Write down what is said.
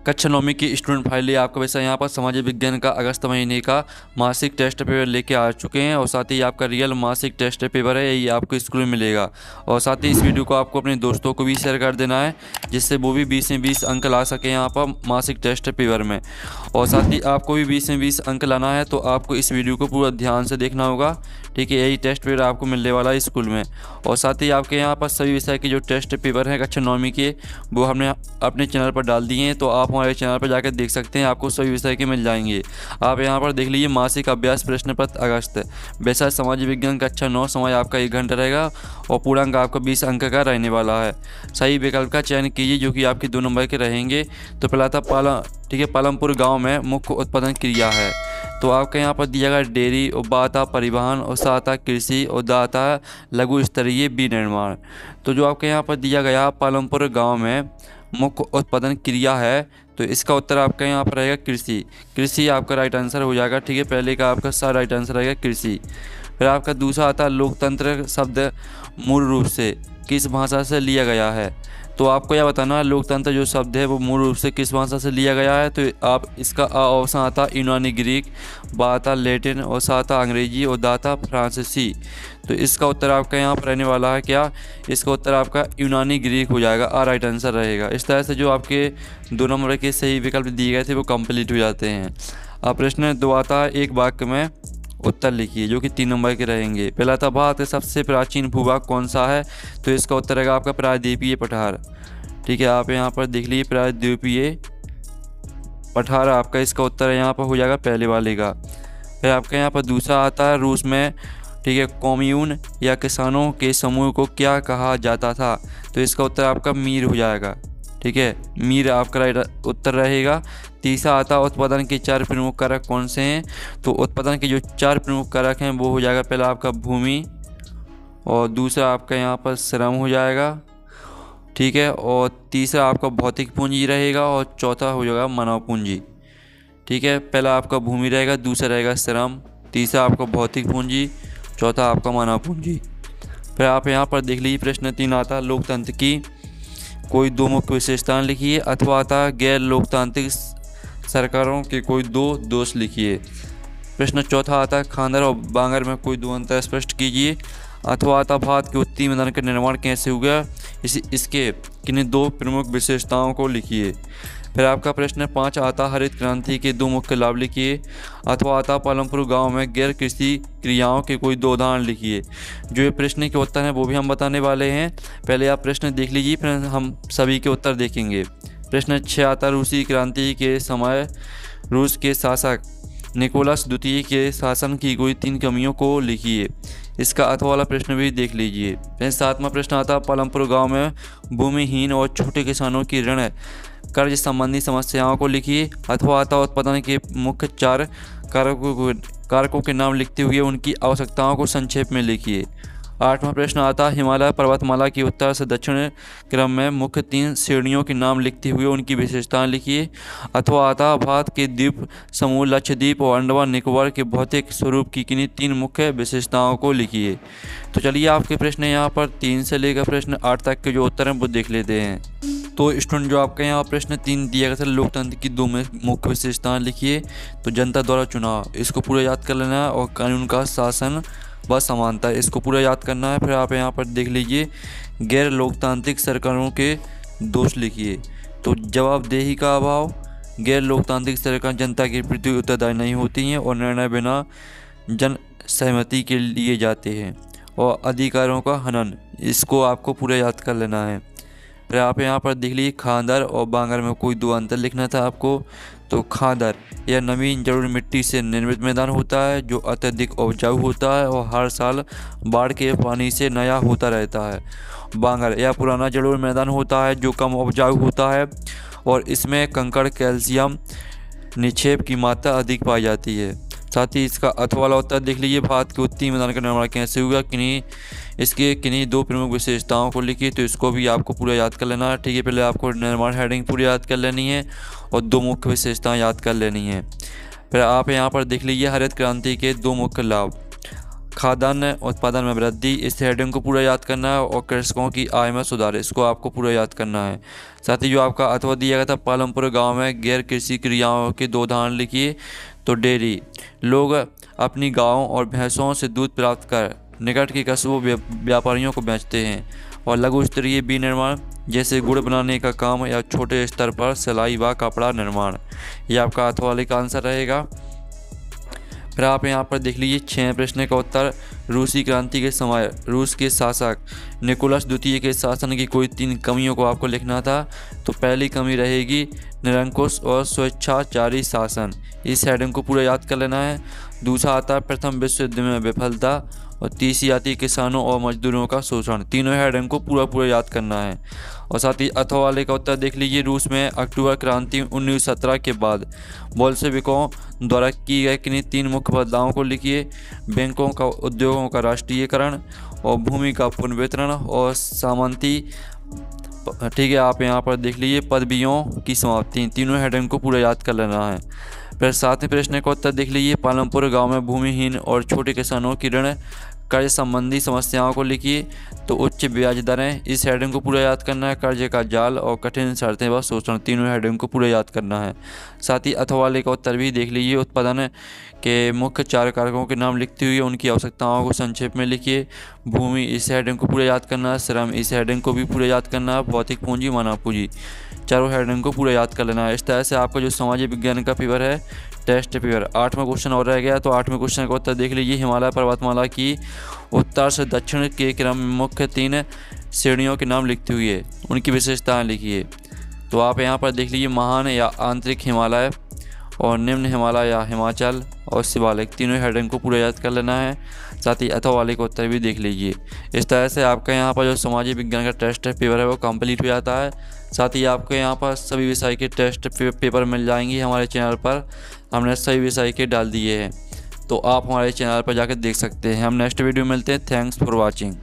कक्षा नौवीं की स्टूडेंट फाइल लिए आपका वैसा यहाँ पर सामाजिक विज्ञान का अगस्त महीने का मासिक टेस्ट पेपर लेके आ चुके हैं और साथ ही आपका रियल मासिक टेस्ट पेपर है ये आपको स्कूल में मिलेगा। और साथ ही इस वीडियो को आपको अपने दोस्तों को भी शेयर कर देना है जिससे वो भी 20 में 20 अंक ला सकें यहाँ पर मासिक टेस्ट पेपर में। और साथ ही आपको भी 20 में 20 अंक लाना है तो आपको इस वीडियो को पूरा ध्यान से देखना होगा, ठीक है। यही टेस्ट पेपर आपको मिलने वाला है स्कूल में। और साथ ही आपके यहाँ पर सभी विषय के जो टेस्ट पेपर हैं कक्षा नौवीं के वो हमने अपने चैनल पर डाल दिए हैं, तो आप हमारे चैनल पर जाकर देख सकते हैं, आपको सभी विषय के मिल जाएंगे। आप यहाँ पर देख लीजिए मासिक अभ्यास प्रश्न पत्र अगस्त, वैसा सामाजिक विज्ञान कक्षा 9 समय आपका 1 घंटा रहेगा और पूर्णांक आपका 20 अंक का रहने वाला है। सही विकल्प का चयन कीजिए जो कि आपके 2 नंबर के रहेंगे। तो पहला था ठीक है, पालमपुर गाँव में मुख्य उत्पादन क्रिया है, तो आपके यहाँ पर दिया गया डेयरी और बाता परिवहन और साता कृषि और दाता लघु स्तरीय विनिर्माण। तो जो आपके यहाँ पर दिया गया पालमपुर गांव में मुख्य उत्पादन क्रिया है तो इसका उत्तर आपका यहाँ पर रहेगा कृषि। कृषि आपका राइट आंसर हो जाएगा, ठीक है। पहले का आपका सा राइट आंसर रहेगा कृषि। फिर आपका दूसरा आता है लोकतंत्र शब्द मूल रूप से किस भाषा से लिया गया है, तो आपको यह बताना है लोकतंत्र जो शब्द है वो मूल रूप से किस भाषा से लिया गया है। तो आप इसका ऑप्शन आता यूनानी ग्रीक, बा आता लैटिन और सा आता अंग्रेजी और दा आता फ्रांसीसी। तो इसका उत्तर आपका यहाँ पर रहने वाला है क्या, इसका उत्तर आपका यूनानी ग्रीक हो जाएगा, राइट आंसर रहेगा। इस तरह से जो आपके 2 नंबर के सही विकल्प दिए गए थे वो कंप्लीट हो जाते हैं। अब प्रश्न 2 आता है एक वाक्य में उत्तर लिखिए जो कि 3 नंबर के रहेंगे। पहला था भारत का सबसे प्राचीन भूभाग कौन सा है, तो इसका उत्तर रहेगा आपका प्रायद्वीपीय पठार, ठीक है। आप यहाँ पर देख लीजिए प्रायद्वीपीय पठार आपका इसका उत्तर यहाँ पर हो जाएगा पहले वाले का। फिर आपका यहाँ पर दूसरा आता है रूस में, ठीक है, कॉम्यून या किसानों के समूह को क्या कहा जाता था, तो इसका उत्तर आपका मीर हो जाएगा, ठीक है। मीर आपका राइट उत्तर रहेगा। तीसरा आता उत्पादन के 4 प्रमुख कारक कौन से हैं, तो उत्पादन के जो 4 प्रमुख कारक हैं वो हो जाएगा पहला आपका भूमि और दूसरा आपका यहाँ पर श्रम हो जाएगा, ठीक है। और तीसरा आपका भौतिक पूंजी रहेगा और चौथा हो जाएगा मानव पूंजी, ठीक है। पहला आपका भूमि रहेगा, दूसरा रहेगा श्रम, तीसरा आपका भौतिक पूंजी, चौथा आपका मानव पूंजी। फिर आप यहाँ पर देख लीजिए प्रश्न 3 आता लोकतंत्र की कोई 2 मुख्य विशेषताएं लिखिए, अथवा आता गैर लोकतांत्रिक सरकारों के कोई 2 दोष लिखिए। प्रश्न 4 आता खांदर और बांगर में कोई 2 अंतर स्पष्ट कीजिए, अथवा आता भारत के उत्तरी मैदान का निर्माण कैसे हुआ, इसके किन्हीं 2 प्रमुख विशेषताओं को लिखिए। फिर आपका प्रश्न 5 आता हरित क्रांति के 2 मुख्य लाभ लिखिए, अथवा आता पालमपुर गांव में गैर कृषि क्रियाओं के कोई 2 उदाहरण लिखिए। जो ये प्रश्न के उत्तर हैं वो भी हम बताने वाले हैं, पहले आप प्रश्न देख लीजिए फिर हम सभी के उत्तर देखेंगे। प्रश्न 6 आता रूसी क्रांति के समय रूस के शासक निकोलस द्वितीय के शासन की कोई 3 कमियों को लिखिए, इसका अथवा वाला प्रश्न भी देख लीजिए। फिर 7वां प्रश्न आता पालमपुर गांव में भूमिहीन और छोटे किसानों की ऋण कर्ज संबंधी समस्याओं को लिखिए, अथवा आता उत्पादन के मुख्य 4 कारकों के नाम लिखते हुए उनकी आवश्यकताओं को संक्षेप में लिखिए। 8वां प्रश्न आता हिमालय पर्वतमाला की उत्तर से दक्षिण क्रम में मुख्य 3 श्रेणियों के नाम लिखते हुए उनकी विशेषताएं लिखिए, अथवा आता भारत के द्वीप समूह लक्षद्वीप और अंडमान निकोबार के भौतिक स्वरूप की किन्हीं 3 मुख्य विशेषताओं को लिखिए। तो चलिए आपके प्रश्न यहाँ पर 3 से लेकर प्रश्न 8 तक के जो उत्तर हैं वो देख लेते हैं। तो स्टूडेंट जो आपका यहाँ प्रश्न 3 दिया गया था लोकतंत्र की 2 मुख्य विशेषताएं लिखिए, तो जनता द्वारा चुनाव इसको पूरा याद कर लेना है, और कानून का शासन व समानता इसको पूरा याद करना है। फिर आप यहाँ पर देख लीजिए गैर लोकतांत्रिक सरकारों के दोष लिखिए, तो जवाबदेही का अभाव, गैर लोकतांत्रिक सरकार जनता के प्रति उत्तरदायी नहीं होती हैं और निर्णय बिना जन सहमति के लिए जाते हैं, और अधिकारों का हनन इसको आपको पूरा याद कर लेना है। फिर आप यहाँ पर देख लीजिए खांदर और बांगर में कोई 2 अंतर लिखना था आपको, तो खांदर यह नवीन जलोढ़ मिट्टी से निर्मित मैदान होता है जो अत्यधिक उपजाऊ होता है और हर साल बाढ़ के पानी से नया होता रहता है। बांगर यह पुराना जलोढ़ मैदान होता है जो कम उपजाऊ होता है और इसमें कंकड़ कैल्शियम निक्षेप की मात्रा अधिक पाई जाती है। साथ ही इसका अथवा वाला उत्तर देख लीजिए भारत के उत्तरी मैदान का निर्माण कैसे हुआ, किन्हीं 2 प्रमुख विशेषताओं को लिखिए, तो इसको भी आपको पूरा याद कर लेना है, ठीक है। पहले आपको निर्माण हेडिंग पूरी याद कर लेनी है और 2 मुख्य विशेषताएं याद कर लेनी है। फिर आप यहाँ पर देख लीजिए हरित क्रांति के 2 मुख्य लाभ, खाद्यान्न उत्पादन में वृद्धि, इस हेडिंग को पूरा याद करना है। और कृषकों की आय में सुधार, इसको आपको पूरा याद करना है। साथ ही जो आपका अथवा दिया गया था, पालमपुर गांव में गैर कृषि क्रियाओं के 2 उदाहरण लिखिए। तो डेयरी, लोग अपनी गायों और भैंसों से दूध प्राप्त कर निकट के कस्बों व्यापारियों को बेचते हैं। और लघु स्तरीय विनिर्माण, जैसे गुड़ बनाने का काम या छोटे स्तर पर सिलाई व कपड़ा निर्माण। ये आपका अथवा वाले का आंसर रहेगा। फिर आप यहाँ पर देख लीजिए 6 प्रश्न का उत्तर। रूसी क्रांति के समय रूस के शासक निकोलस द्वितीय के शासन की कोई 3 कमियों को आपको लिखना था। तो पहली कमी रहेगी निरंकुश और स्वेच्छाचारी शासन, इस हेडिंग को पूरा याद कर लेना है। दूसरा आता है प्रथम विश्व युद्ध में विफलता। और तीसरी आती है किसानों और मजदूरों का शोषण। तीनों हेडिंग को पूरा याद करना है। और साथ ही अथवा वाले का उत्तर देख लीजिए। रूस में अक्टूबर क्रांति 1917 के बाद बोल्शेविकों द्वारा किए गए किन्हीं 3 मुख्य बदलावों को लिखिए। बैंकों का उद्योगों का राष्ट्रीयकरण, और भूमि का पुनर्वितरण, और सामंती, ठीक है, आप यहाँ पर देख लीजिए पदवियों की समाप्ति। तीनों हेडिंग को पूरा याद कर लेना है। फिर 7वें प्रश्न का उत्तर देख लीजिए। पालमपुर गांव में भूमिहीन और छोटे किसानों की ऋण कर्ज संबंधी समस्याओं को लिखिए। तो उच्च ब्याज दरें, इस हेडिंग को पूरा याद करना है। कर्ज का जाल और कठिन शर्तें व शोषण, तीनों हेडिंग को पूरा याद करना है। साथ ही अथवा वाले का उत्तर भी देख लीजिए। उत्पादन के मुख्य 4 कारकों के नाम लिखते हुए उनकी आवश्यकताओं को संक्षेप में लिखिए। भूमि, इस हेडिंग को पूरा याद करना है। श्रम, इस हेडिंग को भी पूरा याद करना है। भौतिक पूंजी, मानव पूंजी, चारों हेडिंग को पूरा याद कर लेना है। इस तरह से आपका जो सामाजिक विज्ञान का पेपर है, टेस्ट पेपर, 8वां क्वेश्चन और रह गया। तो 8वें क्वेश्चन का उत्तर देख लीजिए। हिमालय पर्वतमाला की उत्तर से दक्षिण के क्रम में मुख्य 3 श्रेणियों के नाम लिखते हुए उनकी विशेषताएं लिखिए। तो आप यहाँ पर देख लीजिए महान या आंतरिक हिमालय, और निम्न हिमालय या हिमाचल, और शिवालिक, तीनों हेडिंग को पूरा याद कर लेना है। साथ ही अथवा वाले का उत्तर भी देख लीजिए। इस तरह से आपका यहाँ पर जो सामाजिक विज्ञान का टेस्ट पेपर है वो कंप्लीट हो जाता है। साथ ही आपको यहाँ पर सभी विषय के टेस्ट पेपर मिल जाएंगे हमारे चैनल पर। हमने सभी विषय के डाल दिए हैं, तो आप हमारे चैनल पर जाकर देख सकते हैं। हम नेक्स्ट वीडियो मिलते हैं। Thanks for watching.